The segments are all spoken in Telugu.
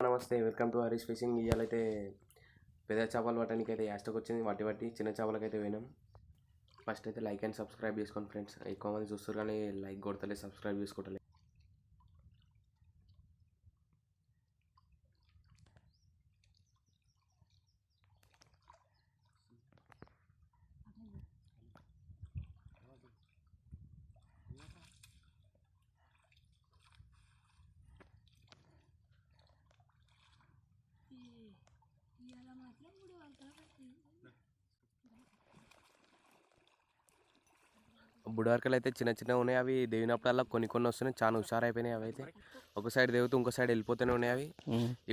నమస్తే, వెల్కమ్ టు హరీష్ ఫిషింగ్. ఇవాళైతే పెద్ద చేపలు పట్టడానికి అయితే యాస్టకు వచ్చింది. వట్టి చిన్న చేపలకైతే పోయినాం. ఫస్ట్ అయితే లైక్ అండ్ సబ్స్క్రైబ్ చేసుకోండి ఫ్రెండ్స్. ఎక్కువ మంది చూస్తారు కానీ లైక్ కొడతలే, సబ్స్క్రైబ్ చేసుకోవట్లేదు. బుడవర్కలు అయితే చిన్న చిన్న ఉన్నాయి. అవి దేవినప్పుడల్లా కొన్ని వస్తున్నాయి. చాలా హుషారైపోయినాయి. అవి అయితే ఒక సైడ్ దేవుతూ ఇంకో సైడ్ వెళ్ళిపోతూనే ఉన్నాయి. అవి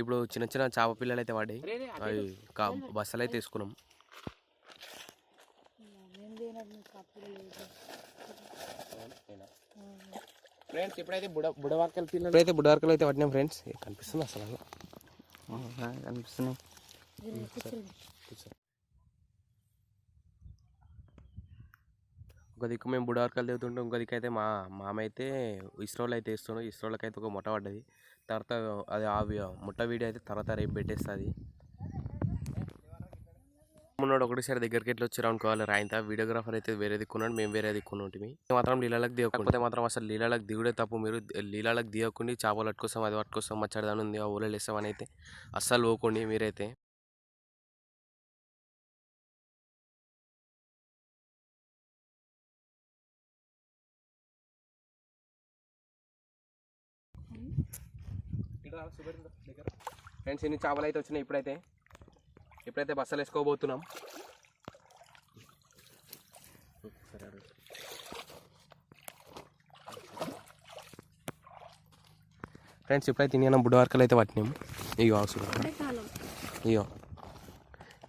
ఇప్పుడు చిన్న చిన్న చేప పిల్లలు అయితే పడ్డాయి. అవి బస్సలు అయితే తీసుకున్నాం. ఫ్రెండ్స్ ఇప్పుడైతే బుడవర్కలు అయితే పట్టినాం ఫ్రెండ్స్. కనిపిస్తుంది అసలు కనిపిస్తున్నాయి. ఒక దిక్కు మేము బుడవర్కలు దిగుతుంటే ఇంకో దిక్కు అయితే మా మామ అయితే ఇస్రోలో అయితే వేస్తున్నాడు. ఇస్రోలోకి అయితే ఒక ముఠ పడ్డది. తర్వాత అది ఆ ముఠ వీడియో అయితే తర్వాత రేపు పెట్టేస్తుంది. ఉన్నాడు ఒకటేసారి దగ్గరికి ఎట్లా వచ్చారు అనుకోవాలి. రాయంత వీడియోగ్రాఫర్ అయితే వేరే దిక్కున్నాడు, మేము వేరే దిక్కున్నట్టు. మాత్రం నీళ్ళకి దిగకపోతే మాత్రం అసలు నీళ్ళకి దిగుడే తప్పు. మీరు నీళ్ళకి దిగకుండా చేపలు పట్టుకోసం అది పట్టుకోసం మచ్చడిదాని ఉంది ఆ ఊళ్ళో వేస్తామని అయితే అస్సలు పోకండి మీరైతే. ఫ్రెండ్స్ ఇన్ని చేపలు అయితే వచ్చినాయి. ఇప్పుడైతే బస్సలు వేసుకోబోతున్నాం. ఫ్రెండ్స్ ఇప్పుడైతే ఇండియనం బుడవర్కలు అయితే పట్టినాం. ఇగో అవసరం ఇగో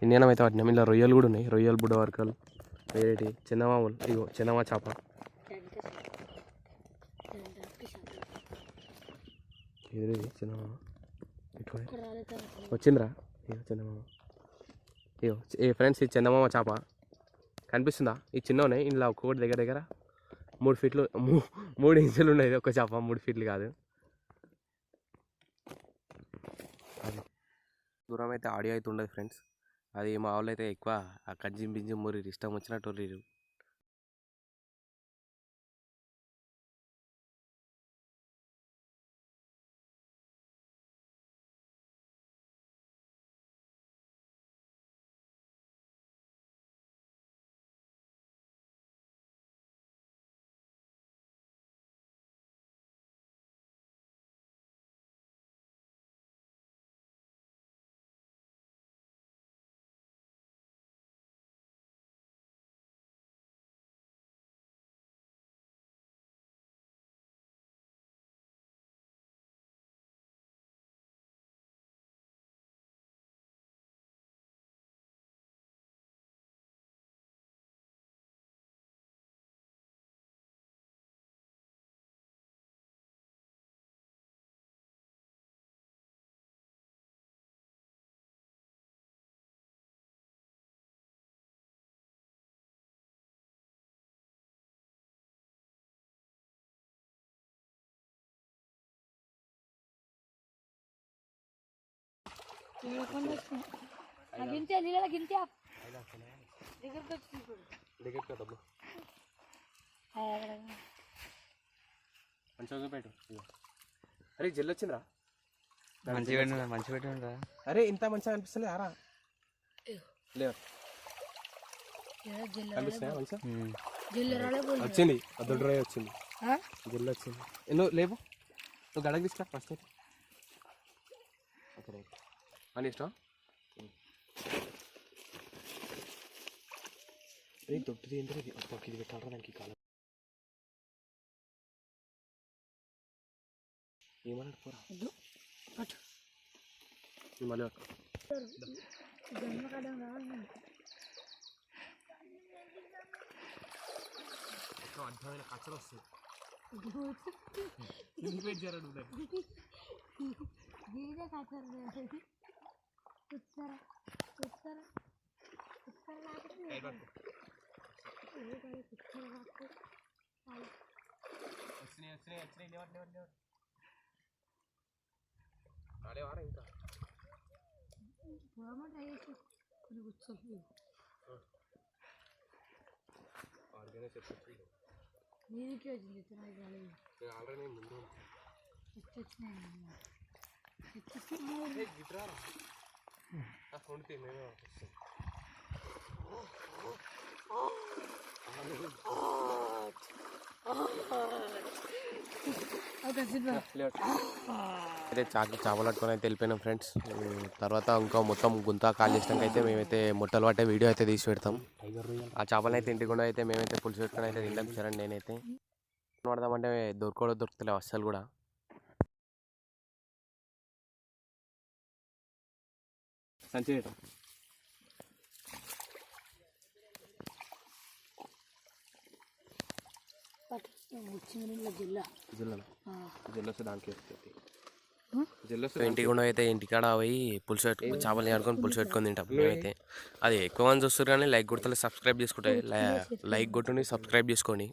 ఇండియనం అయితే పట్టినాం. ఇలా రొయ్యలు కూడా ఉన్నాయి. రొయ్యలు బుడవర్కలు వేరేటి చిన్నమామూలు. ఇగో చిన్నమా చేప ఇది చిన్నమామ వచ్చిందిరా. ఇగో చిన్నమామ. ఇగో ఫ్రెండ్స్ ఇది చిన్నమామ చేప కనిపిస్తుందా? ఈ చిన్న ఉన్నాయి. ఇందులో ఒక్కొక్కటి దగ్గర 3 ఫీట్లు 3 ఇంచులు ఉన్నాయి. ఒక చేప 3 ఫీట్లు కాదు. అది దూరం అయితే ఆడియో అయితే ఉండదు ఫ్రెండ్స్. అది మా వాళ్ళు అయితే ఎక్కువ ఆ కజ్జిం బింజిం మురి ఇష్టం వచ్చినట్టు రీరు. అరే జల్లు వచ్చిందిరా. మంచి పెట్టిండ్రా. అరే ఇంత మంచిగా అనిపిస్తుంది ఆరా లేదు కనిపిస్తున్నాయా మంచిగా వచ్చింది. అద్దరు డ్రై వచ్చింది. జల్లు వచ్చింది. నువ్వు లేవు, నువ్వు గడకి తీసుకురా ఫస్ట్ అయితే. ఓకే అని ఇష్టం. దొడ్డిది ఏంటో ఇది పెట్టాలరా దానికి కాలం ఏమన్నా పోరా మళ్ళీ అర్థమైన కచ్చలు వస్తాయి. వచ్చినాయి ఇంకా ఆల్రెడీ ముందు అయితే చేపలు పట్టుకొని అయితే వెళ్ళిపోయినాం ఫ్రెండ్స్. తర్వాత ఇంకా మొత్తం గుంత కాల్ చేసినాక అయితే మేమైతే ముట్టలు పట్టే వీడియో అయితే తీసి పెడతాం. ఆ చేపలను అయితే ఇంటికి కూడా అయితే మేమైతే పులుసు పెట్టుకొని అయితే తింటాం సరే. నేనైతే పడదామంటే దొరుకుతలేవు అస్సలు కూడా. సంచి ఇంటికి కూడా అయితే ఇంటికాడ పోయి పులుసు పెట్టుకుని చేపలు ఆడుకొని పులుసు పెట్టుకొని తింటాం మేమైతే. అది ఎక్కువ మంది చూస్తారు కానీ లైక్ కొడతలే, సబ్స్క్రైబ్ చేసుకుంటే లైక్ కొట్టుని సబ్స్క్రైబ్ చేసుకోండి.